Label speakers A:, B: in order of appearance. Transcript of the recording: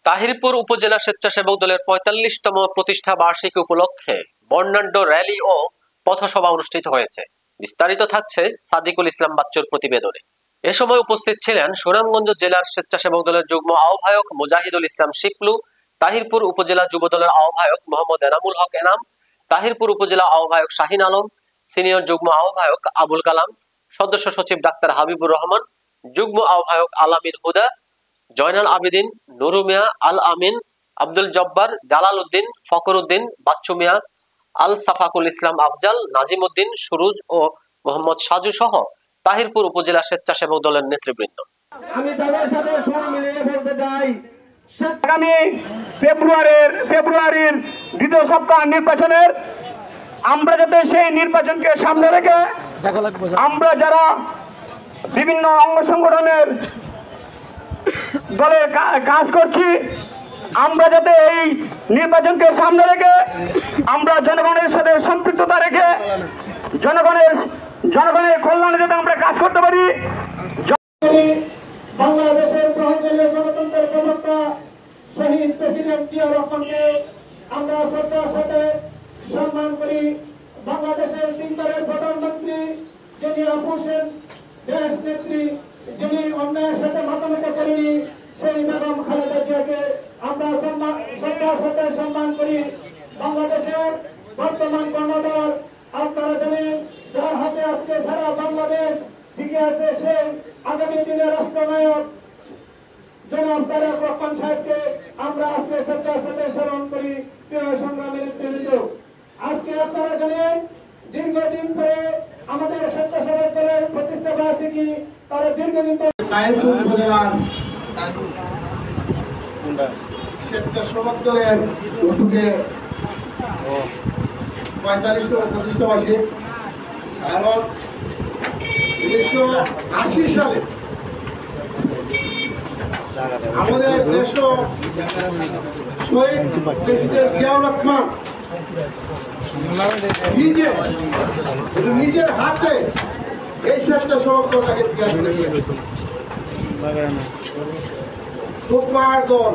A: তাহিরপুর উপজেলা স্বেচ্ছাসেবক দলের ৪৫তম প্রতিষ্ঠা বার্ষিকী উপলক্ষে বর্ণাঢ্য র্যালি ও পথসভা অনুষ্ঠিত হয়েছে। বিস্তারিত থাকছে সাদিকুল ইসলাম বাচ্চুর প্রতিবেদনে। এ সময় উপস্থিত ছিলেন সুনামগঞ্জ জেলার স্বেচ্ছাসেবক দলের যুগ্ম আহ্বায়ক মুজাহিদুল ইসলাম শিপলু, তাহিরপুর উপজেলা যুব দলের আহ্বায়ক মোহাম্মদ এনামুল হক এনাম, তাহিরপুর উপজেলা আহ্বায়ক শাহিন আলম, সিনিয়র যুগ্ম আহ্বায়ক আবুল কালাম, সদস্য সচিব ডাক্তার হাবিবুর রহমান, যুগ্ম আহ্বায়ক আলামিন হুদা, জয়নাল আবেদিন, নুরু মিয়া, আল আমিন, আব্দুল জব্বার, জালাল উদ্দিন, ফখর উদ্দিন, বাচ্চু মিয়া, আল সাফাকুল ইসলাম আফজাল, নাজিম উদ্দিন, সুরুজ ও মোহাম্মদ সাজু সহ তাহিরপুর উপজেলা স্বেচ্ছাসেবক দলের নেতৃবৃন্দ।
B: আমি দলের সাথে সুর মিলিয়ে বলতে চাই,
C: আগামী ফেব্রুয়ারির দ্বিতীয় সপ্তাহ নির্বাচনের আমরা যাতে সেই নির্বাচনকে সামনে রেখে আমরা যারা বিভিন্ন অঙ্গ সংগঠনের দলের কাজ করছি, আমরা যাতে এই নির্বাচনকে সামনে রেখে আমরা জনগণের সাথে সম্পৃক্ততা রেখে জনগণের কল্যাণে যাতে আমরা কাজ করতে পারি।
B: বাংলাদেশের গ্রহণযোগ্য গণতন্ত্রের প্রবক্তা শহীদ প্রেসিডেন্ট জিয়া রহমানকে আমরা শ্রদ্ধার সাথে সম্মান করি। বাংলাদেশের তিনবারের প্রধানমন্ত্রী যিনি অপোষণ দেশ নেত্রী, যিনি অন্যায়ের সাথে মাতামাতি করেনি, সেই বেগম খালেদা জিয়াকে আমরা শ্রদ্ধার সাথে সম্মান করি। বাংলাদেশের বর্তমান কর্ণধার আপনারা জানেন, যার হাতে আজকে সারা বাংলাদেশ টিকে আছে, সে আগামী দিনের রাষ্ট্রনায়ক জনাব তারেক রহমান সাহেবকে আমরা আজকে শ্রদ্ধার সাথে স্মরণ করি। প্রিয় সংগ্রামী নেতৃবৃন্দ, আজকে আপনারা জানেন দীর্ঘদিন পরে আমাদের স্বেচ্ছাসেবক দলের প্রতিষ্ঠা বার্ষিকী, তারা দীর্ঘদিন
D: তাহিরপুর উপজেলার স্বেচ্ছাসেবক দলের উদ্যোগে ৪৫তম প্রতিষ্ঠা বার্ষিকী, কারণ ১৯৮০ সালে আমাদের দেশ শহীদ প্রেসিডেন্ট জিয়াউর রহমান নিজের হাতে এই স্বেচ্ছাসেবক দলটাকে খুব দল